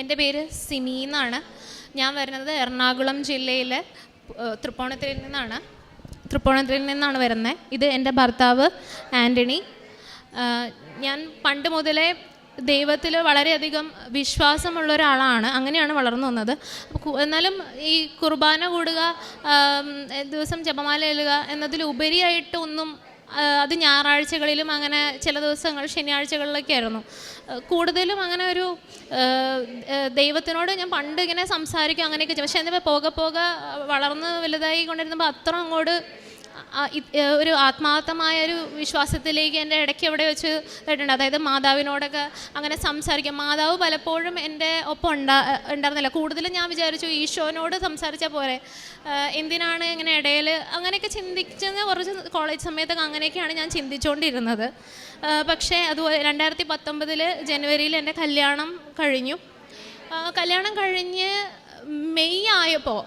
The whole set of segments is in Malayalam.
എൻ്റെ പേര് സിമി എന്നാണ്. ഞാൻ വരുന്നത് എറണാകുളം ജില്ലയിലെ തൃപ്പൂണിത്തുറയിൽ നിന്നാണ് വരുന്നത്. ഇത് എൻ്റെ ഭർത്താവ് ആൻ്റണി. ഞാൻ പണ്ട് മുതലേ ദൈവത്തിൽ വളരെയധികം വിശ്വാസമുള്ള ഒരാളാണ്. അങ്ങനെയാണ് വളർന്നു വന്നത്. എന്നാലും ഈ കുർബാന കൂടുക, ദിവസം ജപമാല ചൊല്ലുക എന്നതിലുപരിയായിട്ട് ഒന്നും, അത് ഞായറാഴ്ചകളിലും അങ്ങനെ ചില ദിവസങ്ങൾ ശനിയാഴ്ചകളിലൊക്കെ ആയിരുന്നു കൂടുതലും. അങ്ങനെ ഒരു ദൈവത്തിനോട് ഞാൻ പണ്ട് ഇങ്ങനെ സംസാരിക്കും അങ്ങനെയൊക്കെ ചെയ്യും. പക്ഷേ എന്നിട്ട് പോകെ വളർന്ന് വലുതായി കൊണ്ടിരുന്നപ്പോൾ അത്ര അങ്ങോട്ട് ഒരു ആത്മാർത്ഥമായൊരു വിശ്വാസത്തിലേക്ക് എൻ്റെ ഇടയ്ക്ക് എവിടെ വെച്ച് ഇട്ടിട്ടുണ്ട്. അതായത് മാതാവിനോടൊക്കെ അങ്ങനെ സംസാരിക്കാം. മാതാവ് പലപ്പോഴും എൻ്റെ ഒപ്പം ഉണ്ടായിരുന്നില്ല. കൂടുതലും ഞാൻ വിചാരിച്ചു ഈശോനോട് സംസാരിച്ചാൽ പോരെ, എന്തിനാണ് ഇങ്ങനെ ഇടയിൽ അങ്ങനെയൊക്കെ ചിന്തിച്ചത്. കുറച്ച് കോളേജ് സമയത്തൊക്കെ അങ്ങനെയൊക്കെയാണ് ഞാൻ ചിന്തിച്ചുകൊണ്ടിരുന്നത്. പക്ഷേ അതുപോലെ 2019 ജനുവരിയിൽ എൻ്റെ കല്യാണം കഴിഞ്ഞു. കല്യാണം കഴിഞ്ഞ് മെയ് ആയപ്പോൾ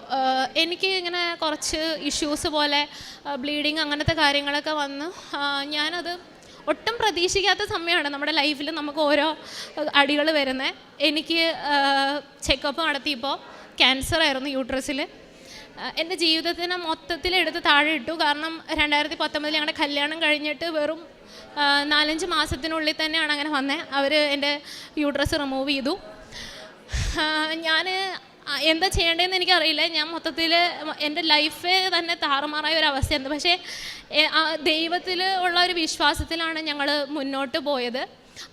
എനിക്ക് ഇങ്ങനെ കുറച്ച് ഇഷ്യൂസ് പോലെ ബ്ലീഡിങ് അങ്ങനത്തെ കാര്യങ്ങളൊക്കെ വന്ന് ഞാനത് ഒട്ടും പ്രതീക്ഷിക്കാത്ത സമയമാണ് നമ്മുടെ ലൈഫിൽ നമുക്ക് ഓരോ അടികൾ വരുന്നത്. എനിക്ക് ചെക്കപ്പ് നടത്തിയപ്പോൾ ക്യാൻസർ ആയിരുന്നു യൂട്രസിൽ. എൻ്റെ ജീവിതത്തിന് മൊത്തത്തിൽ എടുത്ത് താഴെ ഇട്ടു. കാരണം 2019 ഞങ്ങളുടെ കല്യാണം കഴിഞ്ഞിട്ട് വെറും 4-5 മാസത്തിനുള്ളിൽ തന്നെയാണ് അങ്ങനെ വന്നത്. അവർ എൻ്റെ യൂട്രസ് റിമൂവ് ചെയ്തു. ഞാൻ എന്താ ചെയ്യേണ്ടതെന്ന് എനിക്കറിയില്ല. ഞാൻ മൊത്തത്തിൽ എൻ്റെ ലൈഫ് തന്നെ താറുമാറായ ഒരു അവസ്ഥയുണ്ട്. പക്ഷേ ദൈവത്തിൽ ഉള്ള ഒരു വിശ്വാസത്തിലാണ് ഞങ്ങൾ മുന്നോട്ട് പോയത്.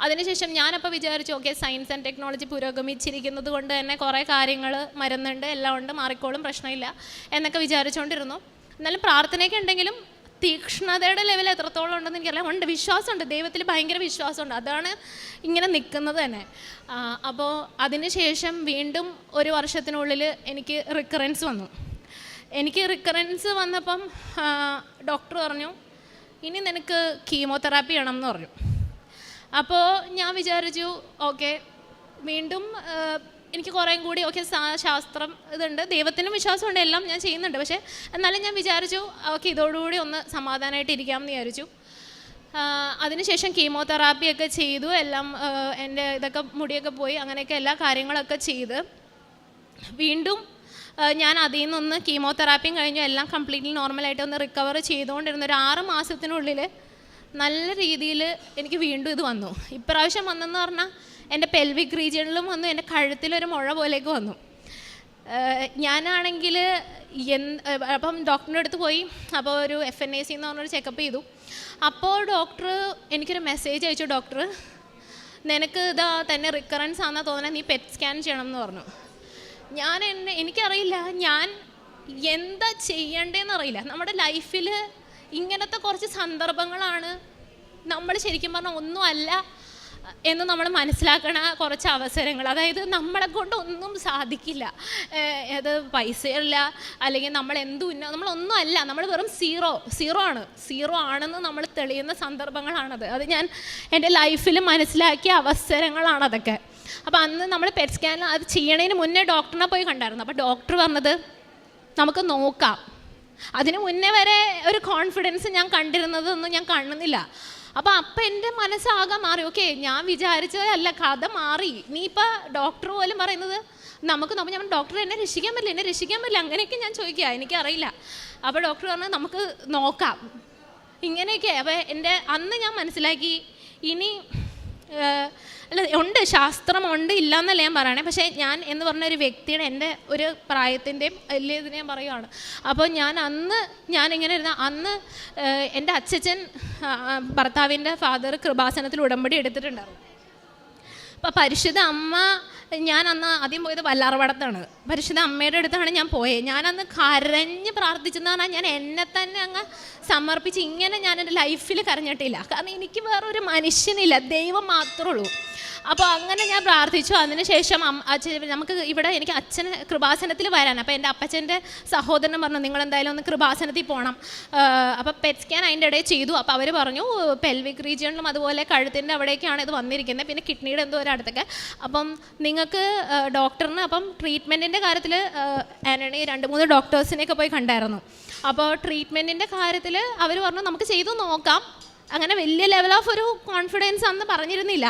അതിനുശേഷം ഞാനപ്പോൾ വിചാരിച്ചു, ഓക്കെ, സയൻസ് ആൻഡ് ടെക്നോളജി പുരോഗമിച്ചിരിക്കുന്നത് കൊണ്ട് തന്നെ കുറേ കാര്യങ്ങൾ മരുന്നുണ്ട്, എല്ലാം ഉണ്ട്, മാറിക്കോളും, പ്രശ്നമില്ല എന്നൊക്കെ വിചാരിച്ചുകൊണ്ടിരുന്നു. എന്നാലും പ്രാർത്ഥനയൊക്കെ ഉണ്ടെങ്കിലും തീക്ഷ്ണതയുടെ ലെവൽ എത്രത്തോളം ഉണ്ടെന്ന് എനിക്കറിയാം. ഉണ്ട്, വിശ്വാസമുണ്ട്, ദൈവത്തിൽ ഭയങ്കര വിശ്വാസമുണ്ട്. അതാണ് ഇങ്ങനെ നിൽക്കുന്നത് തന്നെ. അപ്പോൾ അതിനുശേഷം വീണ്ടും 1 വർഷത്തിനുള്ളിൽ എനിക്ക് റിക്കറൻസ് വന്നു. എനിക്ക് റിക്കറൻസ് വന്നപ്പം ഡോക്ടർ പറഞ്ഞു, ഇനി നിനക്ക് കീമോതെറാപ്പി ചെയ്യണം എന്ന് പറഞ്ഞു. അപ്പോൾ ഞാൻ വിചാരിച്ചു, ഓക്കെ, വീണ്ടും എനിക്ക് കുറേയും കൂടി ഓക്കെ ശാസ്ത്രം ഇതുണ്ട്, ദൈവത്തിനും വിശ്വാസമുണ്ട്, എല്ലാം ഞാൻ ചെയ്യുന്നുണ്ട്. പക്ഷേ എന്നാലും ഞാൻ വിചാരിച്ചു, ഓക്കെ, ഇതോടുകൂടി ഒന്ന് സമാധാനമായിട്ട് ഇരിക്കാമെന്ന് വിചാരിച്ചു. അതിനുശേഷം കീമോതെറാപ്പിയൊക്കെ ചെയ്തു. എല്ലാം എൻ്റെ ഇതൊക്കെ മുടിയൊക്കെ പോയി, അങ്ങനെയൊക്കെ എല്ലാ കാര്യങ്ങളൊക്കെ ചെയ്ത് വീണ്ടും ഞാൻ അതിൽ നിന്നൊന്ന് കീമോതെറാപ്പിയും കഴിഞ്ഞു. എല്ലാം കംപ്ലീറ്റ്ലി നോർമലായിട്ട് ഒന്ന് റിക്കവർ ചെയ്തുകൊണ്ടിരുന്ന ഒരു 6 മാസത്തിനുള്ളിൽ നല്ല രീതിയിൽ എനിക്ക് വീണ്ടും ഇത് വന്നു. ഇപ്രാവശ്യം വന്നെന്ന് പറഞ്ഞാൽ എൻ്റെ പെൽവിക് റീജിയണിലും വന്നു, എൻ്റെ കഴുത്തിലൊരു മുഴ പോലേക്ക് വന്നു. ഞാനാണെങ്കിൽ അപ്പം ഡോക്ടറിൻ്റെ അടുത്ത് പോയി. അപ്പോൾ ഒരു FNAC എന്ന് പറഞ്ഞൊരു ചെക്കപ്പ് ചെയ്തു. അപ്പോൾ ഡോക്ടർ എനിക്കൊരു മെസ്സേജ് അയച്ചു, ഡോക്ടർ നിനക്ക് ഇതാ തന്നെ റിക്കറൻസ് ആണെന്നാണ് തോന്നുന്നത്, നീ പെറ്റ് സ്കാൻ ചെയ്യണം എന്ന് പറഞ്ഞു. എനിക്കറിയില്ല ഞാൻ എന്താ ചെയ്യേണ്ടതെന്നറിയില്ല. നമ്മുടെ ലൈഫിൽ ഇങ്ങനത്തെ കുറച്ച് സന്ദർഭങ്ങളാണ് നമ്മൾ ശരിക്കും പറഞ്ഞാൽ ഒന്നും അല്ല എന്ന് നമ്മൾ മനസ്സിലാക്കണ കുറച്ച് അവസരങ്ങൾ. അതായത് നമ്മളെ കൊണ്ട് ഒന്നും സാധിക്കില്ല, അത് പൈസയല്ല, അല്ലെങ്കിൽ നമ്മൾ നമ്മളൊന്നും അല്ല, നമ്മൾ വെറും സീറോ ആണെന്ന് നമ്മൾ തെളിയുന്ന സന്ദർഭങ്ങളാണത്. അത് ഞാൻ എൻ്റെ ലൈഫിൽ മനസ്സിലാക്കിയ അവസരങ്ങളാണതൊക്കെ. അപ്പോൾ അന്ന് നമ്മൾ പെറ്റ് സ്കാൻ അത് ചെയ്യണതിന് മുന്നേ ഡോക്ടറിനെ പോയി കണ്ടായിരുന്നു. അപ്പോൾ ഡോക്ടർ പറഞ്ഞത് നമുക്ക് നോക്കാം. അതിന് മുന്നേ വരെ ഒരു കോൺഫിഡൻസ് ഞാൻ കണ്ടിരുന്നതൊന്നും ഞാൻ കാണുന്നില്ല. അപ്പം എൻ്റെ മനസ്സാകെ മാറി. ഓക്കെ, ഞാൻ വിചാരിച്ചതല്ല, കഥ മാറി. നീ ഇപ്പം ഡോക്ടർ പോലും പറയുന്നത് നമുക്ക് ഞാൻ ഡോക്ടർ എന്നെ രക്ഷിക്കാൻ പറ്റില്ല അങ്ങനെയൊക്കെ ഞാൻ ചോദിക്കുക, എനിക്കറിയില്ല. അപ്പോൾ ഡോക്ടർ പറഞ്ഞത് നമുക്ക് നോക്കാം ഇങ്ങനെയൊക്കെ. അപ്പോൾ അന്ന് ഞാൻ മനസ്സിലാക്കി, ഇനി അല്ല ഉണ്ട്, ശാസ്ത്രമുണ്ട്, ഇല്ല എന്നല്ല ഞാൻ പറയണേ. പക്ഷേ ഞാൻ എന്ന് പറഞ്ഞ ഒരു വ്യക്തിയുടെ എൻ്റെ ഒരു പ്രായത്തിൻ്റെയും വലിയ ഇതിനെ ഞാൻ പറയുകയാണ്. അപ്പോൾ ഞാനിങ്ങനെ ഇരുന്ന അന്ന് എൻ്റെ അച്ഛൻ ഭർത്താവിൻ്റെ ഫാദർ കൃപാസനത്തിൽ ഉടമ്പടി എടുത്തിട്ടുണ്ടായിരുന്നു. അപ്പോൾ പരിശുദ്ധ അമ്മ, ഞാൻ അന്ന് ആദ്യം പോയത് വല്ലാർവടത്താണ്. പരിശുദ്ധ അമ്മയുടെ അടുത്താണ് ഞാൻ പോയത്. ഞാനന്ന് കരഞ്ഞ് പ്രാർത്ഥിച്ചെന്ന് പറഞ്ഞാൽ ഞാൻ എന്നെ തന്നെ അങ്ങ് സമർപ്പിച്ച്, ഇങ്ങനെ ഞാൻ എൻ്റെ ലൈഫിൽ കരഞ്ഞിട്ടില്ല. കാരണം എനിക്ക് വേറൊരു മനുഷ്യനില്ല, ദൈവം മാത്രമേ ഉള്ളൂ. അപ്പോൾ അങ്ങനെ ഞാൻ പ്രാർത്ഥിച്ചു. അതിനുശേഷം നമുക്ക് ഇവിടെ എനിക്ക് അച്ഛന് കൃപാസനത്തിൽ വരാൻ, അപ്പോൾ എൻ്റെ അപ്പച്ചൻ്റെ സഹോദരൻ പറഞ്ഞു നിങ്ങൾ എന്തായാലും ഒന്ന് കൃപാസനത്തിൽ പോകണം. അപ്പോൾ പെറ്റ് സ്കാൻ അതിൻ്റെ ഇടയിൽ ചെയ്തു. അപ്പോൾ അവർ പറഞ്ഞു പെൽവിക് റീജിയണിലും അതുപോലെ കഴുത്തിൻ്റെ അവിടേക്കാണ് ഇത് വന്നിരിക്കുന്നത്, പിന്നെ കിഡ്നിയുടെ എന്തോ ഒരു അടുത്തൊക്കെ. അപ്പം നിങ്ങൾക്ക് ഡോക്ടറിന് അപ്പം ട്രീറ്റ്മെൻറ്റിൻ്റെ കാര്യത്തിൽ ആൻ്റണി 2-3 ഡോക്ടേഴ്സിനെയൊക്കെ പോയി കണ്ടായിരുന്നു. അപ്പോൾ ട്രീറ്റ്മെൻറ്റിൻ്റെ കാര്യത്തിൽ അവർ പറഞ്ഞു നമുക്ക് ചെയ്തു നോക്കാം. അങ്ങനെ വലിയ ലെവൽ ഓഫ് ഒരു കോൺഫിഡൻസ് അന്ന് പറഞ്ഞിരുന്നില്ല.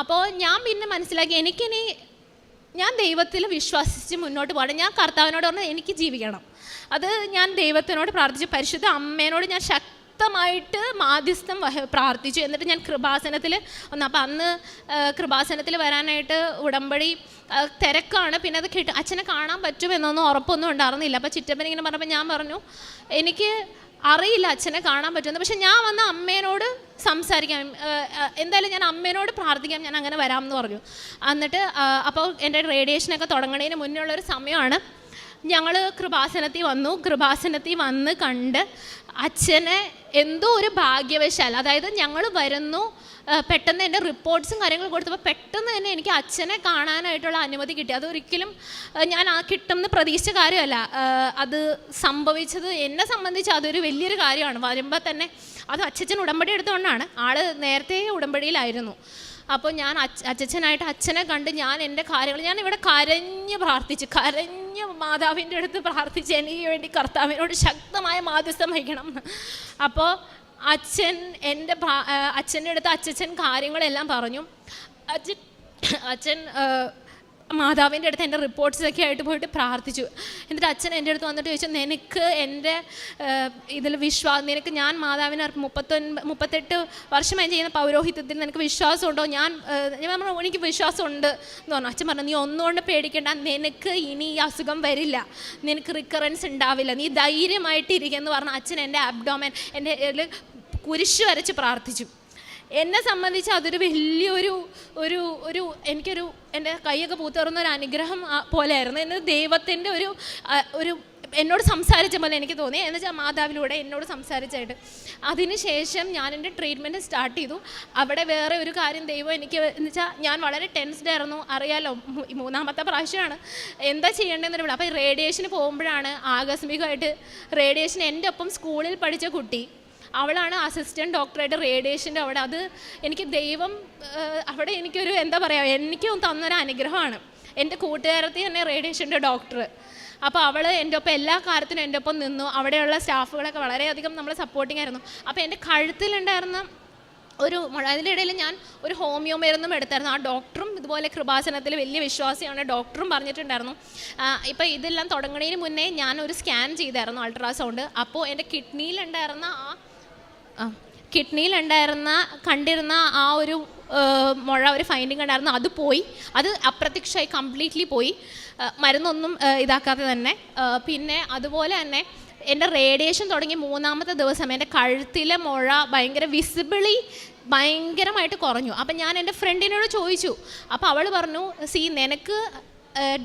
അപ്പോൾ ഞാൻ പിന്നെ മനസ്സിലാക്കി എനിക്കിനി ഞാൻ ദൈവത്തിൽ വിശ്വസിച്ച് മുന്നോട്ട് പോകണം. ഞാൻ കർത്താവിനോട് പറഞ്ഞാൽ എനിക്ക് ജീവിക്കണം. അത് ഞാൻ ദൈവത്തിനോട് പ്രാർത്ഥിച്ചു. പരിശുദ്ധ അമ്മേനോട് ഞാൻ ശക്തമായിട്ട് മാധ്യസ്ഥം പ്രാർത്ഥിച്ചു. എന്നിട്ട് ഞാൻ കൃപാസനത്തിൽ വന്നു. അപ്പോൾ അന്ന് കൃപാസനത്തിൽ വരാനായിട്ട് ഉടമ്പടി തിരക്കാണ്. പിന്നെ അത് അച്ഛനെ കാണാൻ പറ്റുമെന്നൊന്നും ഉറപ്പൊന്നും ഉണ്ടായിരുന്നില്ല. അപ്പോൾ ചിറ്റപ്പൻ ഇങ്ങനെ പറഞ്ഞപ്പോൾ ഞാൻ പറഞ്ഞു എനിക്ക് അറിയില്ല അച്ഛനെ കാണാൻ പറ്റുമെന്ന്, പക്ഷെ ഞാൻ വന്ന അമ്മേനോട് സംസാരിക്കാം, എന്തായാലും ഞാൻ അമ്മേനോട് പ്രാർത്ഥിക്കാം, ഞാൻ അങ്ങനെ വരാമെന്ന് പറഞ്ഞു. എന്നിട്ട് അപ്പോൾ എൻ്റെ റേഡിയേഷനൊക്കെ തുടങ്ങുന്നതിന് മുന്നേ ഉള്ളൊരു സമയമാണ്. ഞങ്ങൾ കൃപാസനത്തിൽ വന്നു. കൃപാസനത്തിൽ വന്ന് കണ്ട് അച്ഛനെ എന്തോ ഒരു ഭാഗ്യവശാൽ, അതായത് ഞങ്ങൾ വരുന്നു, പെട്ടെന്ന് എൻ്റെ റിപ്പോർട്ട്സും കാര്യങ്ങളും കൊടുത്തപ്പോൾ പെട്ടെന്ന് തന്നെ എനിക്ക് അച്ഛനെ കാണാനായിട്ടുള്ള അനുമതി കിട്ടി. അതൊരിക്കലും ഞാൻ കിട്ടുമെന്ന് പ്രതീക്ഷിച്ച കാര്യമല്ല. അത് സംഭവിച്ചത് എന്നെ സംബന്ധിച്ച് അതൊരു വലിയൊരു കാര്യമാണ്. വരുമ്പോൾ തന്നെ അത് അച്ഛൻ ഉടമ്പടി എടുത്തുകൊണ്ടാണ്. ആൾ നേരത്തെ ഉടമ്പടിയിലായിരുന്നു. അപ്പോൾ ഞാൻ അച്ഛനായിട്ട് അച്ഛനെ കണ്ട് ഞാൻ എൻ്റെ കാര്യങ്ങൾ ഞാൻ ഇവിടെ കരഞ്ഞ് പ്രാർത്ഥിച്ചു, കരഞ്ഞ് മാതാവിൻ്റെ അടുത്ത് പ്രാർത്ഥിച്ച് എനിക്ക് വേണ്ടി കർത്താവിനോട് ശക്തമായ മാധ്യസ്ഥം വഹിക്കണം. അപ്പോൾ അച്ഛൻ്റെ അടുത്ത് അച്ഛൻ കാര്യങ്ങളെല്ലാം പറഞ്ഞു. അച്ഛൻ മാതാവിൻ്റെ അടുത്ത് എൻ്റെ റിപ്പോർട്ട്സൊക്കെ ആയിട്ട് പോയിട്ട് പ്രാർത്ഥിച്ചു. എന്നിട്ട് അച്ഛൻ എൻ്റെ അടുത്ത് വന്നിട്ട് ചോദിച്ചു, നിനക്ക് എൻ്റെ ഇതിൽ നിനക്ക് ഞാൻ മാതാവിന് 38 വർഷമായി ചെയ്യുന്ന പൗരോഹിത്യത്തിൽ നിനക്ക് വിശ്വാസമുണ്ടോ? ഞാൻ പറഞ്ഞു എനിക്ക് വിശ്വാസമുണ്ട് എന്ന് പറഞ്ഞു. അച്ഛൻ പറഞ്ഞു, നീ ഒന്നുകൊണ്ട് പേടിക്കേണ്ട, നിനക്ക് ഇനി ഈ അസുഖം വരില്ല, നിനക്ക് റിക്കറൻസ് ഉണ്ടാവില്ല, നീ ധൈര്യമായിട്ടിരിക്കുമെന്ന് പറഞ്ഞ് അച്ഛൻ എൻ്റെ അബ്ഡോമൻ എൻ്റെ കുരിശ് വരച്ച് പ്രാർത്ഥിച്ചു. എന്നെ സംബന്ധിച്ച് അതൊരു വലിയൊരു എനിക്കൊരു എൻ്റെ കൈയൊക്കെ പൂത്തുറന്നൊരു അനുഗ്രഹം പോലെയായിരുന്നു. എന്നത് ദൈവത്തിൻ്റെ ഒരു എന്നോട് സംസാരിച്ച പോലെ എനിക്ക് തോന്നി. എന്ന് വെച്ചാൽ മാതാവിലൂടെ എന്നോട് സംസാരിച്ചായിട്ട്. അതിനുശേഷം ഞാൻ എൻ്റെ ട്രീറ്റ്മെൻറ്റ് സ്റ്റാർട്ട് ചെയ്തു. അവിടെ വേറെ ഒരു കാര്യം ദൈവം എനിക്ക് എന്ന് വെച്ചാൽ ഞാൻ വളരെ ടെൻസ്ഡ് ആയിരുന്നു. അറിയാലോ, 3ാമത്തെ പ്രാവശ്യമാണ് എന്താ ചെയ്യേണ്ടതെന്ന് അറിയില്ല. അപ്പോൾ റേഡിയേഷന് പോകുമ്പോഴാണ് ആകസ്മികമായിട്ട് റേഡിയേഷൻ എൻ്റെ ഒപ്പം സ്കൂളിൽ പഠിച്ച കുട്ടി, അവളാണ് അസിസ്റ്റൻറ്റ് ഡോക്ടറായിട്ട് റേഡിയേഷൻ്റെ അവിടെ. അത് എനിക്ക് ദൈവം അവിടെ എനിക്കൊരു എന്താ പറയുക, എനിക്കും തന്നൊരു അനുഗ്രഹമാണ്. എൻ്റെ കൂട്ടുകാരത്തി തന്നെ റേഡിയേഷൻ്റെ ഡോക്ടർ. അപ്പോൾ അവൾ എൻ്റെ ഒപ്പം എല്ലാ കാര്യത്തിനും എൻ്റെ ഒപ്പം നിന്നു. അവിടെയുള്ള സ്റ്റാഫുകളൊക്കെ വളരെയധികം നമ്മളെ സപ്പോർട്ടിങ് ആയിരുന്നു. അപ്പോൾ എൻ്റെ കഴുത്തിലുണ്ടായിരുന്ന ഒരു മുഴ, അതിൻ്റെ ഇടയിൽ ഞാൻ ഒരു ഹോമിയോ മരുന്നും എടുത്തായിരുന്നു. ആ ഡോക്ടറും ഇതുപോലെ കൃപാസനത്തിൽ വലിയ വിശ്വാസിയാണ്, ഡോക്ടറും പറഞ്ഞിട്ടുണ്ടായിരുന്നു. ഇപ്പോൾ ഇതെല്ലാം തുടങ്ങുന്നതിന് മുന്നേ ഞാൻ ഒരു സ്കാൻ ചെയ്തായിരുന്നു, അൾട്രാസൗണ്ട്. അപ്പോൾ എൻ്റെ കണ്ടിരുന്ന ആ ഒരു മുഴ, ഒരു ഫൈൻഡിങ് ഉണ്ടായിരുന്നു, അത് പോയി. അത് അപ്രത്യക്ഷമായി, കംപ്ലീറ്റ്ലി പോയി, മരുന്നൊന്നും ഇതാക്കാതെ തന്നെ. പിന്നെ അതുപോലെ തന്നെ എൻ്റെ റേഡിയേഷൻ തുടങ്ങി 3ാമത്തെ ദിവസം എൻ്റെ കഴുത്തിലെ മുഴ ഭയങ്കരമായിട്ട് കുറഞ്ഞു. അപ്പം ഞാൻ എൻ്റെ ഫ്രണ്ടിനോട് ചോദിച്ചു. അപ്പോൾ അവൾ പറഞ്ഞു, നിനക്ക്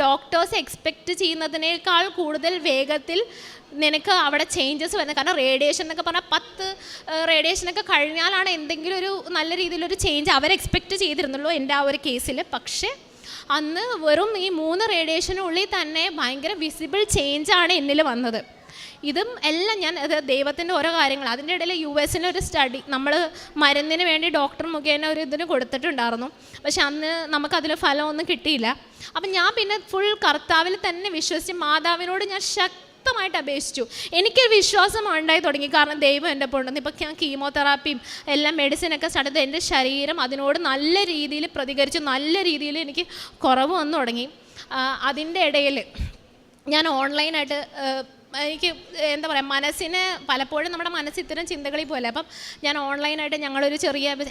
ഡോക്ടേഴ്സ് എക്സ്പെക്റ്റ് ചെയ്യുന്നതിനേക്കാൾ കൂടുതൽ വേഗത്തിൽ നിനക്ക് അവിടെ ചേഞ്ചസ് വരുന്നത്. കാരണം റേഡിയേഷൻ എന്നൊക്കെ പറഞ്ഞാൽ 10 റേഡിയേഷനൊക്കെ കഴിഞ്ഞാലാണ് എന്തെങ്കിലും ഒരു നല്ല രീതിയിലൊരു ചേഞ്ച് അവർ എക്സ്പെക്റ്റ് ചെയ്തിരുന്നുള്ളൂ എൻ്റെ ആ ഒരു കേസിൽ. പക്ഷേ അന്ന് വെറും ഈ 3 റേഡിയേഷനുള്ളിൽ തന്നെ ഭയങ്കര വിസിബിൾ ചേഞ്ചാണ് എന്നിൽ വന്നത്. ഇതും എല്ലാം ഞാൻ ദൈവത്തിൻ്റെ ഓരോ കാര്യങ്ങൾ. അതിൻ്റെ ഇടയിൽ US-ലെ ഒരു സ്റ്റഡി നമ്മൾ മരുന്നിന് വേണ്ടി ഡോക്ടർ മുഖേന ഒരു ഇതിന് കൊടുത്തിട്ടുണ്ടായിരുന്നു. പക്ഷെ അന്ന് നമുക്കതിൽ ഫലമൊന്നും കിട്ടിയില്ല. അപ്പം ഞാൻ പിന്നെ ഫുൾ കർത്താവിൽ തന്നെ വിശ്വസിച്ച് മാതാവിനോട് ഞാൻ ശക്തമായിട്ട് അപേക്ഷിച്ചു. എനിക്കൊരു വിശ്വാസം ഉണ്ടായി തുടങ്ങി. കാരണം ദൈവം എൻ്റെ ഒപ്പം ഉണ്ടെന്ന്. ഇപ്പം ഞാൻ കീമോതെറാപ്പിയും എല്ലാം മെഡിസിനൊക്കെ സ്റ്റാർട്ട് ചെയ്ത് എൻ്റെ ശരീരം അതിനോട് നല്ല രീതിയിൽ പ്രതികരിച്ചു. നല്ല രീതിയിൽ എനിക്ക് കുറവ് വന്നു തുടങ്ങി. അതിൻ്റെ ഇടയിൽ ഞാൻ ഓൺലൈനായിട്ട് എനിക്ക് എന്താ പറയുക, മനസ്സിന് പലപ്പോഴും നമ്മുടെ മനസ്സ് ഇത്തരം ചിന്തകളിൽ പോലെ. അപ്പം ഞാൻ ഓൺലൈനായിട്ട് ഞങ്ങളൊരു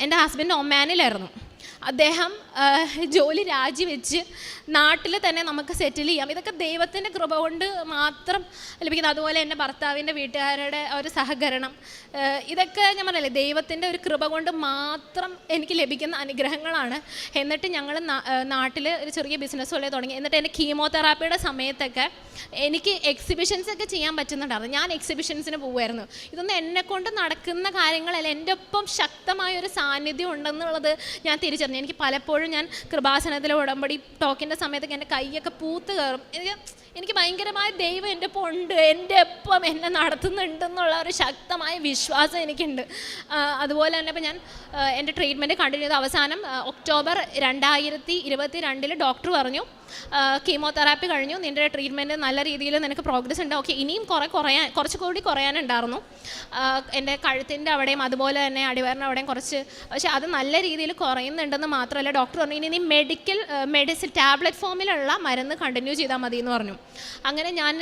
എൻ്റെ ഹസ്ബൻഡ് ഒമാനിലായിരുന്നു. അദ്ദേഹം ജോലി രാജിവെച്ച് നാട്ടിൽ തന്നെ നമുക്ക് സെറ്റിൽ ചെയ്യാം. ഇതൊക്കെ ദൈവത്തിൻ്റെ കൃപ കൊണ്ട് മാത്രം ലഭിക്കുന്നത്. അതുപോലെ എൻ്റെ ഭർത്താവിൻ്റെ വീട്ടുകാരുടെ ഒരു സഹകരണം, ഇതൊക്കെ ഞാൻ പറഞ്ഞില്ലേ ദൈവത്തിൻ്റെ ഒരു കൃപ കൊണ്ട് മാത്രം എനിക്ക് ലഭിക്കുന്ന അനുഗ്രഹങ്ങളാണ്. എന്നിട്ട് ഞങ്ങൾ നാട്ടിൽ ഒരു ചെറിയ ബിസിനസ് പോലെ തുടങ്ങി. എന്നിട്ട് എൻ്റെ കീമോതെറാപ്പിയുടെ സമയത്തൊക്കെ എനിക്ക് എക്സിബിഷൻസൊക്കെ ചെയ്യാൻ പറ്റുന്നുണ്ടായിരുന്നു. ഞാൻ എക്സിബിഷൻസിന് പോകുമായിരുന്നു. ഇതൊന്നും എന്നെക്കൊണ്ട് നടക്കുന്ന കാര്യങ്ങളല്ല, എൻ്റെ ഒപ്പം ശക്തമായൊരു സാന്നിധ്യം ഉണ്ടെന്നുള്ളത് ഞാൻ തിരിച്ചറിഞ്ഞു. എനിക്ക് പലപ്പോഴും ഞാൻ കൃപാസനത്തിലെ ഉടമ്പടി ടോക്കിൻ്റെ സമയത്തൊക്കെ എൻ്റെ കൈയൊക്കെ പൂത്ത് കയറും. എനിക്ക് ഭയങ്കരമായ ദൈവം എൻ്റെ ഒപ്പം ഉണ്ട്, എൻ്റെ ഒപ്പം എന്നെ നടത്തുന്നുണ്ടെന്നുള്ള ഒരു ശക്തമായ വിശ്വാസം എനിക്കുണ്ട്. അതുപോലെ തന്നെ ഇപ്പം ഞാൻ എൻ്റെ ട്രീറ്റ്മെൻറ്റ് കണ്ടിന്യൂ ചെയ്ത അവസാനം ഒക്ടോബർ 2022 ഡോക്ടർ പറഞ്ഞു കീമോതെറാപ്പി കഴിഞ്ഞു, നിൻ്റെ ട്രീറ്റ്മെൻറ്റ് നല്ല രീതിയിൽ നിനക്ക് പ്രോഗ്രസ് ഉണ്ട്, ഓക്കെ ഇനിയും കുറച്ചുകൂടി കുറയാനുണ്ടായിരുന്നു. എൻ്റെ കഴുത്തിൻ്റെ അവിടെയും അതുപോലെ തന്നെ അടിവയറിൻ്റെ അവിടെയും കുറച്ച്, പക്ഷേ അത് നല്ല രീതിയിൽ കുറയുന്നുണ്ടെന്ന് മാത്രമല്ല ഡോക്ടർ പറഞ്ഞു ഇനി നീ മെഡിസിൻ ടാബ്ലറ്റ് ഫോമിലുള്ള മരുന്ന് കണ്ടിന്യൂ ചെയ്താൽ മതി എന്ന് പറഞ്ഞു. അങ്ങനെ ഞാൻ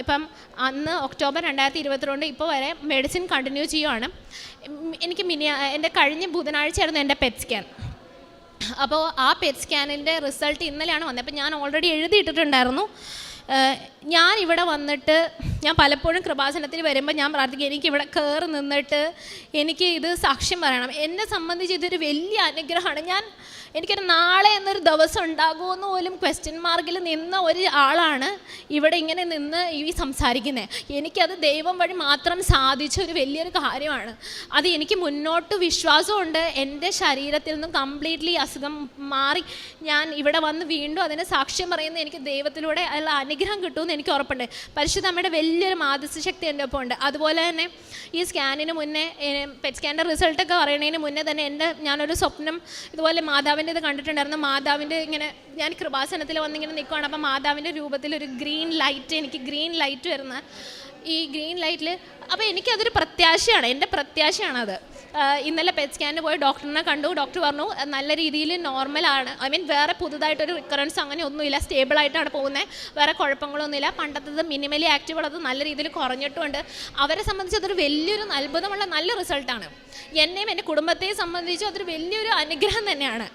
ഇപ്പം അന്ന് ഒക്ടോബർ 2022 ഇപ്പോൾ വരെ മെഡിസിൻ കണ്ടിന്യൂ ചെയ്യുവാണ്. എനിക്ക് എൻ്റെ കഴിഞ്ഞ ബുധനാഴ്ചയായിരുന്നു എൻ്റെ പെറ്റ് സ്കാൻ. അപ്പോൾ ആ പെറ്റ് സ്കാനിൻ്റെ റിസൾട്ട് ഇന്നലെയാണ് വന്നത്. അപ്പോൾ ഞാൻ ഓൾറെഡി എഴുതിയിട്ടിട്ടുണ്ടായിരുന്നു. ഞാൻ ഇവിടെ വന്നിട്ട് ഞാൻ പലപ്പോഴും കൃപാസനത്തിൽ വരുമ്പോൾ ഞാൻ പ്രാർത്ഥിക്കും എനിക്കിവിടെ കയറി നിന്നിട്ട് എനിക്ക് ഇത് സാക്ഷ്യം പറയണം. എന്നെ സംബന്ധിച്ച് ഇതൊരു വലിയ അനുഗ്രഹമാണ്. എനിക്കൊരു നാളെ എന്നൊരു ദിവസം ഉണ്ടാകുമെന്ന് പോലും ക്വസ്റ്റ്യൻ മാർക്കിൽ നിന്ന ഒരു ആളാണ് ഇവിടെ ഇങ്ങനെ നിന്ന് ഈ സംസാരിക്കുന്നത്. എനിക്കത് ദൈവം വഴി മാത്രം സാധിച്ച ഒരു വലിയൊരു കാര്യമാണ്. അത് എനിക്ക് മുന്നോട്ട് വിശ്വാസമുണ്ട്. എൻ്റെ ശരീരത്തിൽ നിന്നും കംപ്ലീറ്റ്ലി അസുഖം മാറി ഞാൻ ഇവിടെ വന്ന് വീണ്ടും അതിന് സാക്ഷ്യം പറയുന്നത് എനിക്ക് ദൈവത്തിലൂടെ ഉള്ള അനുഗ്രഹം കിട്ടുമെന്ന് എനിക്ക് ഉറപ്പുണ്ട്. പരിശുദ്ധ അമ്മയുടെ വലിയൊരു മാതൃശക്തി എൻ്റെ ഒപ്പം ഉണ്ട്. അതുപോലെ തന്നെ ഈ സ്കാനിന് മുന്നേ പെറ്റ് സ്കാനിൻ്റെ റിസൾട്ടൊക്കെ പറയണതിന് മുന്നേ തന്നെ ഞാനൊരു സ്വപ്നം ഇതുപോലെ മാതാവിൻ്റെ ഇത് കണ്ടിട്ടുണ്ടായിരുന്നു. മാതാവിൻ്റെ ഇങ്ങനെ ഞാൻ കൃപാസനത്തിൽ വന്നിങ്ങനെ നിൽക്കുകയാണ്. അപ്പം മാതാവിൻ്റെ രൂപത്തിൽ ഒരു എനിക്ക് ഗ്രീൻ ലൈറ്റ് വരുന്ന ഈ ഗ്രീൻ ലൈറ്റിൽ അപ്പോൾ എനിക്കതൊരു പ്രത്യാശയാണ്, എൻ്റെ പ്രത്യാശയാണത്. ഇന്നലെ പെറ്റ് സ്കാനിന് പോയി ഡോക്ടറിനെ കണ്ടു. ഡോക്ടർ പറഞ്ഞു നല്ല രീതിയിൽ നോർമലാണ്, വേറെ പുതുതായിട്ടൊരു റിക്കറൻസ് അങ്ങനെ ഒന്നുമില്ല, സ്റ്റേബിളായിട്ടാണ് പോകുന്നത്, വേറെ കുഴപ്പങ്ങളൊന്നുമില്ല. പണ്ടത്തത് മിനിമലി ആക്റ്റീവ് ഉള്ളത് നല്ല രീതിയിൽ കുറഞ്ഞിട്ടുമുണ്ട്. അവരെ സംബന്ധിച്ച് അതൊരു വലിയൊരു അത്ഭുതമുള്ള നല്ല റിസൾട്ടാണ്. എന്നെയും എൻ്റെ കുടുംബത്തെയും സംബന്ധിച്ചും അതൊരു വലിയൊരു അനുഗ്രഹം തന്നെയാണ്.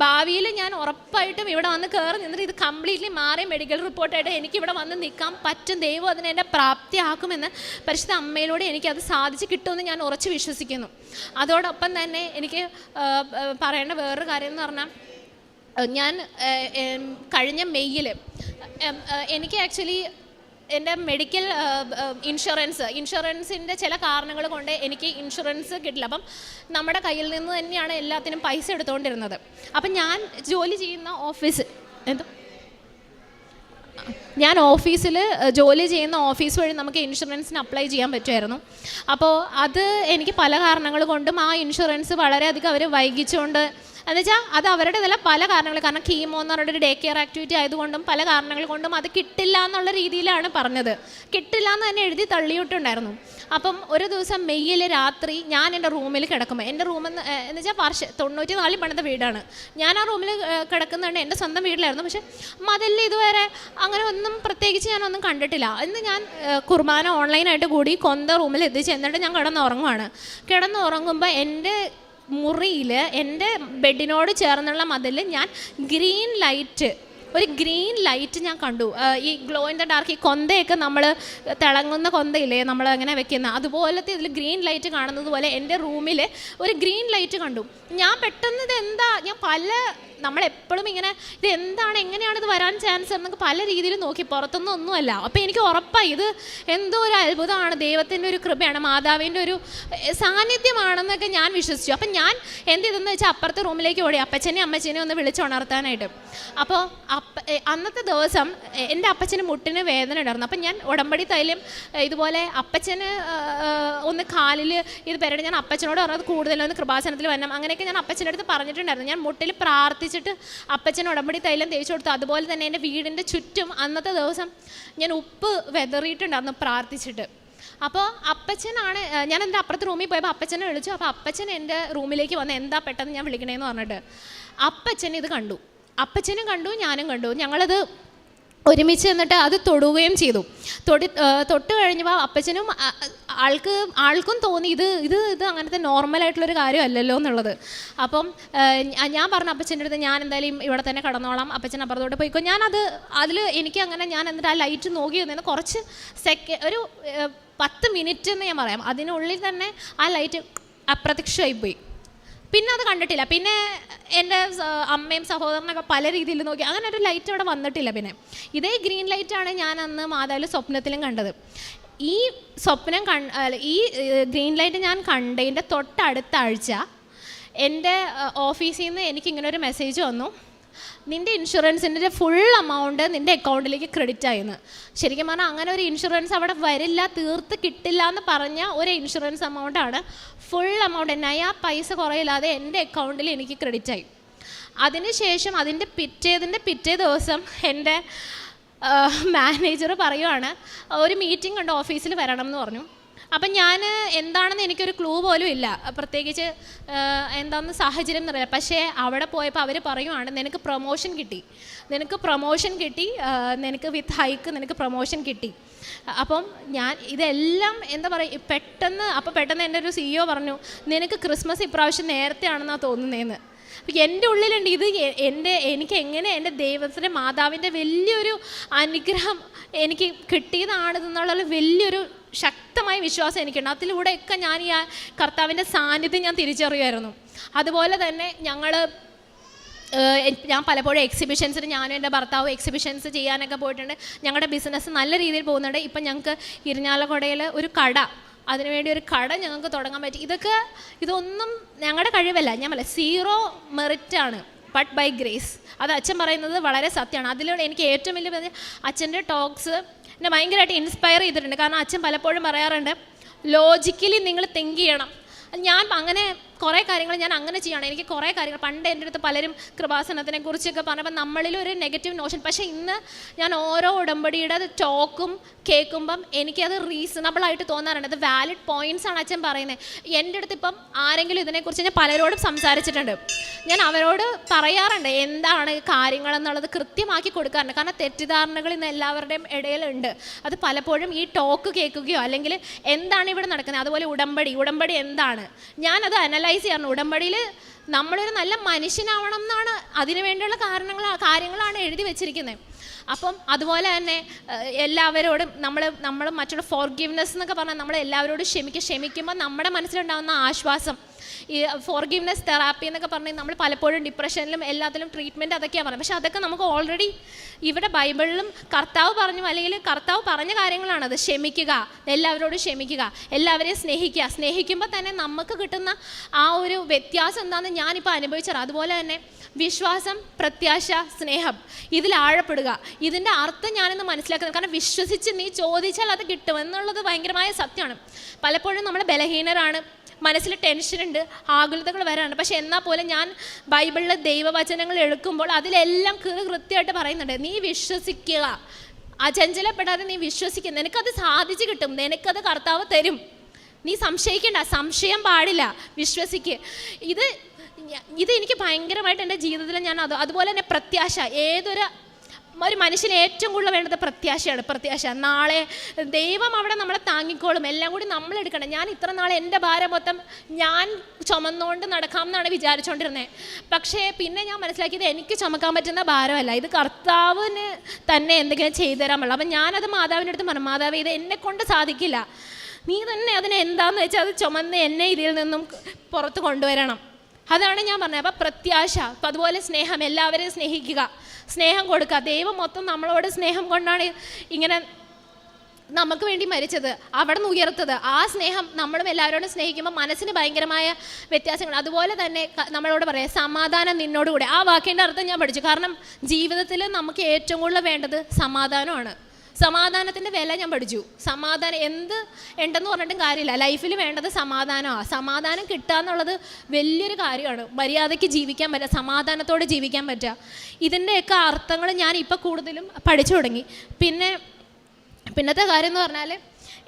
ഭാവിയിൽ ഞാൻ ഉറപ്പായിട്ടും ഇവിടെ വന്ന് കയറി നിന്നിട്ട് ഇത് കംപ്ലീറ്റ്ലി മാറി മെഡിക്കൽ റിപ്പോർട്ടായിട്ട് എനിക്കിവിടെ വന്ന് നിൽക്കാൻ പറ്റും. ദൈവം അതിനെ എൻ്റെ പ്രാപ്തിയാക്കുമെന്ന് പരിശുദ്ധ അമ്മയിലൂടെ എനിക്കത് സാധിച്ച് കിട്ടുമെന്ന് ഞാൻ ഉറച്ച് വിശ്വസിക്കുന്നു. അതോടൊപ്പം തന്നെ എനിക്ക് പറയേണ്ട വേറൊരു കാര്യം എന്ന് പറഞ്ഞാൽ ഞാൻ കഴിഞ്ഞ മെയ്യിൽ എനിക്ക് ആക്ച്വലി എൻ്റെ മെഡിക്കൽ ഇൻഷുറൻസിൻ്റെ ചില കാരണങ്ങൾ കൊണ്ട് എനിക്ക് ഇൻഷുറൻസ് കിട്ടില്ല. അപ്പം നമ്മുടെ കയ്യിൽ നിന്ന് തന്നെയാണ് എല്ലാത്തിനും പൈസ എടുത്തുകൊണ്ടിരുന്നത്. അപ്പം ഞാൻ ജോലി ചെയ്യുന്ന ഓഫീസിൽ ജോലി ചെയ്യുന്ന ഓഫീസ് വഴി നമുക്ക് ഇൻഷുറൻസിന് അപ്ലൈ ചെയ്യാൻ പറ്റുമായിരുന്നു. അപ്പോൾ അത് എനിക്ക് പല കാരണങ്ങൾ കൊണ്ടും ആ ഇൻഷുറൻസ് വളരെയധികം അവർ വൈകിച്ചുകൊണ്ട് എന്നുവെച്ചാൽ അത് അവരുടേതല്ല പല കാരണങ്ങൾ, കാരണം കീമോ എന്ന് പറഞ്ഞൊരു ഡേ കെയർ ആക്ടിവിറ്റി ആയതുകൊണ്ടും പല കാരണങ്ങൾ കൊണ്ടും അത് കിട്ടില്ല എന്നുള്ള രീതിയിലാണ് പറഞ്ഞത്. കിട്ടില്ല എന്ന് തന്നെ എഴുതി തള്ളിയിട്ടുണ്ടായിരുന്നു. അപ്പം ഒരു ദിവസം മെയ്യിൽ രാത്രി ഞാൻ എൻ്റെ റൂമിൽ കിടക്കുമ്പോൾ, എൻ്റെ റൂമെന്ന് വെച്ചാൽ 94 പണിത വീടാണ്, ഞാൻ ആ റൂമിൽ കിടക്കുന്നുണ്ട്. എൻ്റെ സ്വന്തം വീട്ടിലായിരുന്നു. പക്ഷേ മതിൽ ഇതുവരെ അങ്ങനെ ഒന്നും പ്രത്യേകിച്ച് ഞാനൊന്നും കണ്ടിട്ടില്ല. ഇന്ന് ഞാൻ കുർബാന ഓൺലൈനായിട്ട് കൂടി കൊന്ത റൂമിൽ എത്തിച്ച് എന്നിട്ട് ഞാൻ കിടന്നുറങ്ങുമ്പോൾ എൻ്റെ മുറിയിൽ എൻ്റെ ബെഡിനോട് ചേർന്നുള്ള മതിൽ ഞാൻ ഒരു ഗ്രീൻ ലൈറ്റ് ഞാൻ കണ്ടു. ഈ ഗ്ലോ ഇൻ ദ ഡാർക്ക്, ഈ കൊന്തയൊക്കെ നമ്മൾ തിളങ്ങുന്ന കൊന്തയില്ലേ നമ്മൾ അങ്ങനെ വെക്കുന്ന അതുപോലത്തെ ഇതിൽ ഗ്രീൻ ലൈറ്റ് കാണുന്നത് പോലെ എൻ്റെ റൂമിൽ ഒരു ഗ്രീൻ ലൈറ്റ് കണ്ടു. ഞാൻ പെട്ടെന്ന് നമ്മളെപ്പോഴും ഇങ്ങനെ ഇത് എന്താണ്, എങ്ങനെയാണ് ഇത് വരാൻ ചാൻസ് എന്നൊക്കെ പല രീതിയിൽ നോക്കി, പുറത്തൊന്നും ഒന്നുമല്ല. അപ്പോൾ എനിക്ക് ഉറപ്പായി ഇത് എന്തോ ഒരു അത്ഭുതമാണ്, ദൈവത്തിൻ്റെ ഒരു കൃപയാണ്, മാതാവിൻ്റെ ഒരു സാന്നിധ്യമാണെന്നൊക്കെ ഞാൻ വിശ്വസിച്ചു. അപ്പം ഞാൻ എന്ത് ചെയ്തെന്ന് വെച്ചാൽ അപ്പുറത്തെ റൂമിലേക്ക് ഓടി അപ്പച്ചനെയും അമ്മച്ചനെയും ഒന്ന് വിളിച്ചുണർത്താനായിട്ട്. അപ്പോൾ അന്നത്തെ ദിവസം എൻ്റെ അപ്പച്ചന് മുട്ടിന് വേദന ഉണ്ടായിരുന്നു. അപ്പം ഞാൻ ഉടമ്പടി തൈലം ഇതുപോലെ അപ്പച്ചന് ഒന്ന് കാലിൽ ഇത് പെരടി ഞാൻ അപ്പച്ചനോട് പറഞ്ഞത് കൂടുതലൊന്ന് കൃപാസനത്തിൽ വരണം അങ്ങനെയൊക്കെ ഞാൻ അപ്പച്ചൻ്റെ അടുത്ത് പറഞ്ഞിട്ടുണ്ടായിരുന്നു. ഞാൻ മുട്ടിൽ പ്രാർത്ഥിച്ചിട്ട് അപ്പച്ചന് ഉടമ്പടി തൈലം തേച്ച് കൊടുത്തു. അതുപോലെ തന്നെ എൻ്റെ വീടിൻ്റെ ചുറ്റും അന്നത്തെ ദിവസം ഞാൻ ഉപ്പ് വെതറിയിട്ടുണ്ടായിരുന്നു പ്രാർത്ഥിച്ചിട്ട്. അപ്പോൾ അപ്പച്ചനാണ്, ഞാൻ എൻ്റെ അപ്പുറത്തെ റൂമിൽ പോയപ്പോൾ അപ്പച്ചനെ വിളിച്ചു. അപ്പോൾ അപ്പച്ചൻ എൻ്റെ റൂമിലേക്ക് വന്ന് എന്താ പെട്ടെന്ന് ഞാൻ വിളിക്കണേന്ന് പറഞ്ഞിട്ട് അപ്പച്ചൻ ഇത് കണ്ടു. അപ്പച്ചനും കണ്ടു, ഞാനും കണ്ടു. ഞങ്ങളത് ഒരുമിച്ച് എന്നിട്ട് അത് തൊടുകയും ചെയ്തു. തൊട്ട് കഴിഞ്ഞപ്പോൾ അപ്പച്ചനും ആൾക്കും തോന്നി ഇത് അങ്ങനത്തെ നോർമലായിട്ടുള്ളൊരു കാര്യമല്ലല്ലോ എന്നുള്ളത്. അപ്പം ഞാൻ പറഞ്ഞു അപ്പച്ചൻ്റെ അടുത്ത് ഞാൻ എന്തായാലും ഇവിടെ തന്നെ കടന്നോളാം, അപ്പച്ചൻ അപ്പുറത്തോട്ട് പോയിക്കോ. അതിൽ എനിക്ക് അങ്ങനെ ഞാൻ എന്നിട്ട് ആ ലൈറ്റ് നോക്കി നിന്ന് കുറച്ച് ഒരു 10 മിനിറ്റ് എന്ന് ഞാൻ പറയാം, അതിനുള്ളിൽ തന്നെ ആ ലൈറ്റ് അപ്രത്യക്ഷമായിപ്പോയി. പിന്നെ അത് കണ്ടിട്ടില്ല. പിന്നെ എൻ്റെ അമ്മയും സഹോദരനൊക്കെ പല രീതിയിൽ നോക്കി, അങ്ങനെ ഒരു ലൈറ്റ് അവിടെ വന്നിട്ടില്ല. പിന്നെ ഇതേ ഗ്രീൻ ലൈറ്റാണ് ഞാൻ അന്ന് മാതാവിൽ സ്വപ്നത്തിലും കണ്ടത്. ഈ ഗ്രീൻ ലൈറ്റ് ഞാൻ കണ്ടതിൻ്റെ തൊട്ടടുത്ത ആഴ്ച എൻ്റെ ഓഫീസിൽ നിന്ന് എനിക്കിങ്ങനെ ഒരു മെസ്സേജ് വന്നു, നിൻ്റെ ഇൻഷുറൻസിൻ്റെ ഫുൾ എമൗണ്ട് നിൻ്റെ അക്കൗണ്ടിലേക്ക് ക്രെഡിറ്റ് ആയെന്ന്. ശരിക്കും പറഞ്ഞാൽ അങ്ങനെ ഒരു ഇൻഷുറൻസ് അവിടെ വരില്ല, തീർത്ത് കിട്ടില്ല എന്ന് പറഞ്ഞ ഒരു ഇൻഷുറൻസ് എമൗണ്ടാണ്. ഫുൾ എമൗണ്ട് നയാ പൈസ കുറയില്ലാതെ എൻ്റെ അക്കൗണ്ടിൽ എനിക്ക് ക്രെഡിറ്റ് ആയി. അതിനുശേഷം അതിൻ്റെ പിറ്റേ ദിവസം എൻ്റെ മാനേജർ പറയുവാണ്, ഒരു മീറ്റിംഗ് ഉണ്ട്, ഓഫീസിൽ വരണം എന്ന് പറഞ്ഞു. അപ്പം ഞാൻ എന്താണെന്ന് എനിക്കൊരു ക്ലൂ പോലും ഇല്ല, പ്രത്യേകിച്ച് എന്താണെന്ന് സാഹചര്യം എന്നറിയില്ല. പക്ഷേ അവിടെ പോയപ്പോൾ അവർ പറയുവാണ്, നിനക്ക് പ്രൊമോഷൻ കിട്ടി, നിനക്ക് വിത്ത് ഹൈക്ക് നിനക്ക് പ്രൊമോഷൻ കിട്ടി. അപ്പം ഞാൻ ഇതെല്ലാം എന്താ പറയുക, പെട്ടെന്ന് എൻ്റെ ഒരു CEO പറഞ്ഞു, നിനക്ക് ക്രിസ്മസ് ഇപ്രാവശ്യം നേരത്തെ ആണെന്നാണ് തോന്നുന്നതെന്ന്. അപ്പം എൻ്റെ ഉള്ളിലുണ്ട് ഇത് എനിക്ക് എങ്ങനെ എൻ്റെ ദൈവത്തിൻ്റെ മാതാവിൻ്റെ വലിയൊരു അനുഗ്രഹം എനിക്ക് കിട്ടിയതാണിതെന്നുള്ള വലിയൊരു ശക്തമായ വിശ്വാസം എനിക്കുണ്ട്. അതിലൂടെയൊക്കെ ഞാൻ ഈ കർത്താവിൻ്റെ സാന്നിധ്യം ഞാൻ തിരിച്ചറിയുമായിരുന്നു. അതുപോലെ തന്നെ ഞാൻ പലപ്പോഴും എക്സിബിഷൻസിന്, ഞാനും എൻ്റെ ഭർത്താവും എക്സിബിഷൻസ് ചെയ്യാനൊക്കെ പോയിട്ടുണ്ട്. ഞങ്ങളുടെ ബിസിനസ് നല്ല രീതിയിൽ പോകുന്നുണ്ട്. ഇപ്പം ഞങ്ങൾക്ക് ഇരിഞ്ഞാലക്കുടയിൽ ഒരു കട, അതിനുവേണ്ടി ഒരു കട ഞങ്ങൾക്ക് തുടങ്ങാൻ പറ്റി. ഇതൊന്നും ഞങ്ങളുടെ കഴിവല്ല, ഞാൻ പറയാം, 0 മെറിറ്റാണ്, ബട്ട് ബൈ ഗ്രേസ്. അത് അച്ഛൻ പറയുന്നത് വളരെ സത്യമാണ്. അതിലൂടെ എനിക്ക് ഏറ്റവും വലിയ അച്ഛൻ്റെ ടോക്സ് എന്നെ ഭയങ്കരമായിട്ട് ഇൻസ്പയർ ചെയ്തിട്ടുണ്ട്. കാരണം അച്ഛൻ പലപ്പോഴും പറയാറുണ്ട്, ലോജിക്കലി നിങ്ങൾ തിങ്ക് ചെയ്യണം. ഞാൻ അങ്ങനെ കുറേ കാര്യങ്ങൾ ഞാൻ അങ്ങനെ ചെയ്യണം. എനിക്ക് കുറേ കാര്യങ്ങൾ പണ്ട് എൻ്റെ അടുത്ത് പലരും കൃപാസനത്തിനെ കുറിച്ചൊക്കെ പറഞ്ഞപ്പോൾ നമ്മളിലൊരു നെഗറ്റീവ് നോഷൻ. പക്ഷേ ഇന്ന് ഞാൻ ഓരോ ഉടമ്പടിയുടെ ടോക്കും കേൾക്കുമ്പം എനിക്കത് റീസണബിളായിട്ട് തോന്നാറുണ്ട്. അത് വാലിഡ് പോയിൻറ്റ്സ് ആണ് അച്ഛൻ പറയുന്നത്. എൻ്റെ അടുത്ത് ഇപ്പം ആരെങ്കിലും ഇതിനെക്കുറിച്ച് ഞാൻ പലരോടും സംസാരിച്ചിട്ടുണ്ട്. ഞാൻ അവരോട് പറയാറുണ്ട് എന്താണ് കാര്യങ്ങളെന്നുള്ളത് കൃത്യമാക്കി കൊടുക്കാറുണ്ട്. കാരണം തെറ്റിദ്ധാരണകൾ ഇന്ന് എല്ലാവരുടെയും ഇടയിലുണ്ട്. അത് പലപ്പോഴും ഈ ടോക്ക് കേൾക്കുകയോ അല്ലെങ്കിൽ എന്താണ് ഇവിടെ നടക്കുന്നത്, അതുപോലെ ഉടമ്പടി എന്താണ്, ഞാനത് അനലൈസ് ചെയ്യാറുണ്ട്. ഉടമ്പടിയിൽ നമ്മളൊരു നല്ല മനുഷ്യനാവണം എന്നാണ്, അതിനു വേണ്ടിയുള്ള കാര്യങ്ങളാണ് എഴുതി വെച്ചിരിക്കുന്നത്. അപ്പം അതുപോലെ തന്നെ എല്ലാവരോടും നമ്മൾ മറ്റുള്ള ഫോർഗിവ്നെസ് എന്നൊക്കെ പറഞ്ഞാൽ നമ്മൾ എല്ലാവരോടും ക്ഷമിക്കുമ്പോൾ നമ്മുടെ മനസ്സിലുണ്ടാകുന്ന ആശ്വാസം, ഈ ഫോർഗിവ്നെസ് തെറാപ്പി എന്നൊക്കെ പറഞ്ഞാൽ നമ്മൾ പലപ്പോഴും ഡിപ്രഷനിലും എല്ലാത്തിലും ട്രീറ്റ്മെൻറ്റ് അതൊക്കെയാണ് പറയുന്നത്. പക്ഷേ അതൊക്കെ നമുക്ക് ഓൾറെഡി ഇവിടെ ബൈബിളിലും കർത്താവ് പറഞ്ഞു, അല്ലെങ്കിൽ കർത്താവ് പറഞ്ഞ കാര്യങ്ങളാണത്. ക്ഷമിക്കുക, എല്ലാവരോടും ക്ഷമിക്കുക, എല്ലാവരെയും സ്നേഹിക്കുമ്പോൾ തന്നെ നമുക്ക് കിട്ടുന്ന ആ ഒരു വ്യത്യാസം എന്താണെന്ന് ഞാനിപ്പോൾ അനുഭവിച്ചത്. അതുപോലെ തന്നെ വിശ്വാസം, പ്രത്യാശ, സ്നേഹം, ഇതിൽ ആഴപ്പെടുക. ഇതിൻ്റെ അർത്ഥം ഞാനിന്ന് മനസ്സിലാക്കുന്നത്, കാരണം വിശ്വസിച്ച് നീ ചോദിച്ചാൽ അത് കിട്ടും എന്നുള്ളത് ഭയങ്കരമായ സത്യമാണ്. പലപ്പോഴും നമ്മൾ ബലഹീനരാണ്, മനസ്സിൽ ടെൻഷനുണ്ട്, ആകുലതകൾ വരാണ്. പക്ഷെ എന്നാൽ പോലും ഞാൻ ബൈബിളിലെ ദൈവവചനങ്ങൾ എടുക്കുമ്പോൾ അതിലെല്ലാം കൃത്യമായിട്ട് പറയുന്നുണ്ട്, നീ വിശ്വസിക്കുക, അചഞ്ചലപ്പെടാതെ നീ വിശ്വസിക്കുക, നിനക്കത് സാധിച്ചു കിട്ടും, നിനക്കത് കർത്താവ് തരും. നീ സംശയിക്കേണ്ട, സംശയം പാടില്ല, വിശ്വസിക്കുക. ഇത് എനിക്ക് ഭയങ്കരമായിട്ട് എൻ്റെ ജീവിതത്തിൽ ഞാൻ അതുപോലെ തന്നെ പ്രത്യാശ. ഒരു മനുഷ്യന് ഏറ്റവും കൂടുതൽ വേണ്ടത് പ്രത്യാശ. നാളെ ദൈവം അവിടെ നമ്മളെ താങ്ങിക്കോളും, എല്ലാം കൂടി നമ്മളെടുക്കണം. ഞാൻ ഇത്ര നാളെ എൻ്റെ ഭാരം മൊത്തം ഞാൻ ചുമന്നുകൊണ്ട് നടക്കാം എന്നാണ് വിചാരിച്ചുകൊണ്ടിരുന്നത്. പക്ഷേ പിന്നെ ഞാൻ മനസ്സിലാക്കിയത് എനിക്ക് ചുമക്കാൻ പറ്റുന്ന ഭാരമല്ല, ഇത് കർത്താവിന് തന്നെ എന്തെങ്കിലും ചെയ്തു തരാൻ പറ്റില്ല. അപ്പം ഞാനത് മാതാവിൻ്റെ അടുത്ത് പറഞ്ഞു, മാതാവ് ഇത് എന്നെക്കൊണ്ട് സാധിക്കില്ല, നീ തന്നെ അതിനെ എന്താണെന്ന് വെച്ചാൽ അത് ചുമന്ന് എന്നെ ഇതിൽ നിന്നും പുറത്ത് കൊണ്ടുവരണം. അതാണ് ഞാൻ പറഞ്ഞത്. അപ്പം പ്രത്യാശ, അപ്പം അതുപോലെ സ്നേഹം, എല്ലാവരെയും സ്നേഹിക്കുക, സ്നേഹം കൊടുക്കുക. ദൈവം മൊത്തം നമ്മളോട് സ്നേഹം കൊണ്ടാണ് ഇങ്ങനെ നമുക്ക് വേണ്ടി മരിച്ചത്, അവിടെ നിന്ന് ഉയർത്തത്. ആ സ്നേഹം നമ്മളും എല്ലാവരോടും സ്നേഹിക്കുമ്പോൾ മനസ്സിന് ഭയങ്കരമായ വ്യത്യാസങ്ങൾ. അതുപോലെ തന്നെ നമ്മളോട് പറയാം, സമാധാനം നിന്നോടുകൂടെ. ആ വാക്കിൻ്റെ അർത്ഥം ഞാൻ പഠിച്ചു. കാരണം ജീവിതത്തിൽ നമുക്ക് ഏറ്റവും കൂടുതൽ വേണ്ടത് സമാധാനമാണ്. സമാധാനത്തിൻ്റെ വില ഞാൻ പഠിച്ചു. സമാധാനം എന്ത് ഉണ്ടെന്ന് പറഞ്ഞിട്ടും കാര്യമില്ല, ലൈഫിൽ വേണ്ടത് സമാധാനമാണ്. സമാധാനം കിട്ടുക എന്നുള്ളത് വലിയൊരു കാര്യമാണ്. മര്യാദയ്ക്ക് ജീവിക്കാൻ പറ്റുക, സമാധാനത്തോടെ ജീവിക്കാൻ പറ്റുക, ഇതിൻ്റെയൊക്കെ അർത്ഥങ്ങൾ ഞാൻ ഇപ്പോൾ കൂടുതലും പഠിച്ചു തുടങ്ങി. പിന്നത്തെ കാര്യം എന്ന് പറഞ്ഞാൽ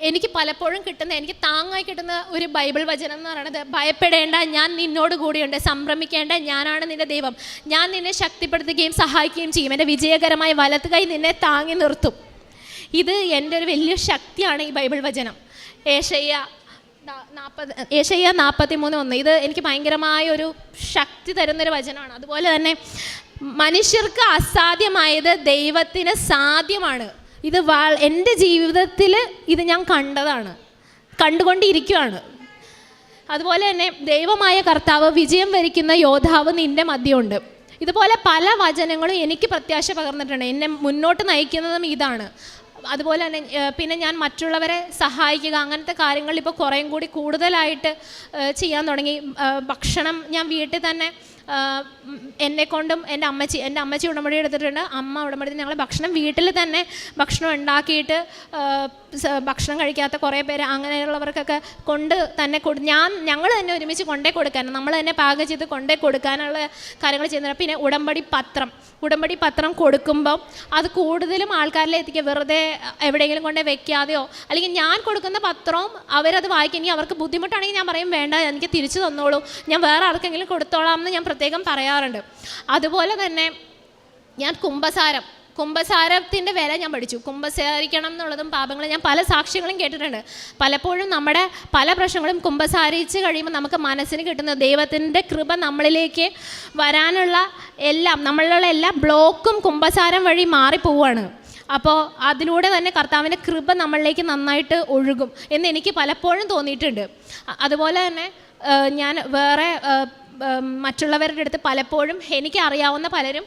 എനിക്ക് പലപ്പോഴും എനിക്ക് താങ്ങായി കിട്ടുന്ന ഒരു ബൈബിൾ വചനം എന്ന് പറയുന്നത്, ഭയപ്പെടേണ്ട, ഞാൻ നിന്നോട് കൂടിയുണ്ട്, സംഭ്രമിക്കേണ്ട, ഞാനാണ് നിൻ്റെ ദൈവം, ഞാൻ നിന്നെ ശക്തിപ്പെടുത്തുകയും സഹായിക്കുകയും ചെയ്യും, എൻ്റെ വിജയകരമായ വലത്ത് കൈ നിന്നെ താങ്ങി നിർത്തും. ഇത് എൻ്റെ ഒരു വലിയ ശക്തിയാണ് ഈ ബൈബിൾ വചനം. ഏശയ്യ 43:1. ഇത് എനിക്ക് ഭയങ്കരമായ ഒരു ശക്തി തരുന്നൊരു വചനമാണ്. അതുപോലെ തന്നെ മനുഷ്യർക്ക് അസാധ്യമായത് ദൈവത്തിന് സാധ്യമാണ്. ഇത് എൻ്റെ ജീവിതത്തിൽ ഇത് ഞാൻ കണ്ടുകൊണ്ടിരിക്കുകയാണ്. അതുപോലെ തന്നെ ദൈവമായ കർത്താവ്, വിജയം വരിക്കുന്ന യോദ്ധാവ് നിൻ്റെ മധ്യമുണ്ട്. ഇതുപോലെ പല വചനങ്ങളും എനിക്ക് പ്രത്യാശ പകർന്നിട്ടുണ്ട്. എന്നെ മുന്നോട്ട് നയിക്കുന്നതും ഇതാണ്. അതുപോലെ തന്നെ പിന്നെ ഞാൻ മറ്റുള്ളവരെ സഹായിക്കുക, അങ്ങനത്തെ കാര്യങ്ങൾ ഇപ്പോൾ കുറേയും കൂടി കൂടുതലായിട്ട് ചെയ്യാൻ തുടങ്ങി. ഭക്ഷണം ഞാൻ വീട്ടിൽ തന്നെ എന്നെക്കൊണ്ടും എൻ്റെ അമ്മച്ചി ഉടമ്പടി എടുത്തിട്ടുണ്ട്. അമ്മ ഉടമ്പടി ഞങ്ങൾ ഭക്ഷണം വീട്ടിൽ തന്നെ ഭക്ഷണം ഉണ്ടാക്കിയിട്ട് ഭക്ഷണം കഴിക്കാത്ത കുറേ പേര് അങ്ങനെയുള്ളവർക്കൊക്കെ ഞങ്ങൾ തന്നെ ഒരുമിച്ച് കൊണ്ടേ കൊടുക്കാൻ, നമ്മൾ തന്നെ പാകം ചെയ്ത് കൊണ്ടേ കൊടുക്കാനുള്ള കാര്യങ്ങൾ ചെയ്യുന്നുണ്ട്. പിന്നെ ഉടമ്പടി പത്രം കൊടുക്കുമ്പം അത് കൂടുതലും ആൾക്കാരിലേക്ക് എത്തിക്കുക, വെറുതെ എവിടെയെങ്കിലും കൊണ്ടേ വെക്കാതെയോ, അല്ലെങ്കിൽ ഞാൻ കൊടുക്കുന്ന പത്രവും അവരത് വായിക്കും. ഇനി അവർക്ക് ബുദ്ധിമുട്ടാണെങ്കിൽ ഞാൻ പറയും വേണ്ട, എനിക്ക് തിരിച്ചു തന്നോളൂ, ഞാൻ വേറെ ആർക്കെങ്കിലും കൊടുത്തോളാം എന്ന് ഞാൻ പ്രത്യേകം പറയാറുണ്ട്. അതുപോലെ തന്നെ ഞാൻ കുമ്പസാരത്തിൻ്റെ വില ഞാൻ പഠിച്ചു. കുമ്പസാരിക്കണം എന്നുള്ളതും പാപങ്ങൾ ഞാൻ പല സാക്ഷ്യങ്ങളും കേട്ടിട്ടുണ്ട്. പലപ്പോഴും നമ്മുടെ പല പ്രശ്നങ്ങളും കുമ്പസാരിച്ച് കഴിയുമ്പോൾ നമുക്ക് മനസ്സിന് കിട്ടുന്ന ദൈവത്തിൻ്റെ കൃപ നമ്മളിലേക്ക് വരാനുള്ള നമ്മളുള്ള എല്ലാ ബ്ലോക്കും കുമ്പസാരം വഴി മാറിപ്പോവുകയാണ്. അപ്പോൾ അതിലൂടെ തന്നെ കർത്താവിൻ്റെ കൃപ നമ്മളിലേക്ക് നന്നായിട്ട് ഒഴുകും എന്ന് എനിക്ക് പലപ്പോഴും തോന്നിയിട്ടുണ്ട്. അതുപോലെ തന്നെ ഞാൻ വേറെ മറ്റുള്ളവരുടെ അടുത്ത് പലപ്പോഴും എനിക്ക് അറിയാവുന്ന പലരും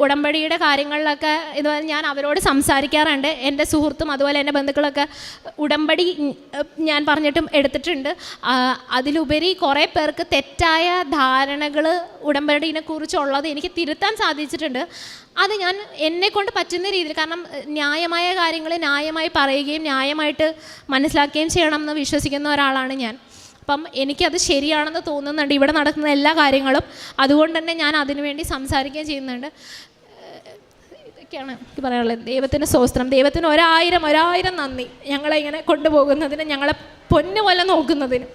ഉടമ്പടിയുടെ കാര്യങ്ങളിലൊക്കെ ഇതുപോലെ ഞാൻ അവരോട് സംസാരിക്കാറുണ്ട്. എൻ്റെ സുഹൃത്തും അതുപോലെ എൻ്റെ ബന്ധുക്കളൊക്കെ ഉടമ്പടി ഞാൻ പറഞ്ഞിട്ടും എടുത്തിട്ടുണ്ട്. അതിലുപരി കുറേ പേർക്ക് തെറ്റായ ധാരണകൾ ഉടമ്പടിനെ കുറിച്ചുള്ളത് എനിക്ക് തിരുത്താൻ സാധിച്ചിട്ടുണ്ട്. അത് ഞാൻ എന്നെക്കൊണ്ട് പറ്റുന്ന രീതിയിൽ, കാരണം ന്യായമായ കാര്യങ്ങൾ ന്യായമായി പറയുകയും ന്യായമായിട്ട് മനസ്സിലാക്കുകയും ചെയ്യണം എന്ന് വിശ്വസിക്കുന്ന ഒരാളാണ് ഞാൻ. അപ്പം എനിക്കത് ശരിയാണെന്ന് തോന്നുന്നുണ്ട് ഇവിടെ നടക്കുന്ന എല്ലാ കാര്യങ്ങളും. അതുകൊണ്ട് തന്നെ ഞാൻ അതിനുവേണ്ടി സംസാരിക്കുകയും ചെയ്യുന്നുണ്ട്. ഇതൊക്കെയാണ് എനിക്ക് പറയാനുള്ളത്. ദൈവത്തിന് സ്തോത്രം, ദൈവത്തിന് ഒരായിരം നന്ദി ഞങ്ങളെ ഇങ്ങനെ കൊണ്ടുപോകുന്നതിന്, ഞങ്ങളെ പൊന്നുപോലെ നോക്കുന്നതിന്.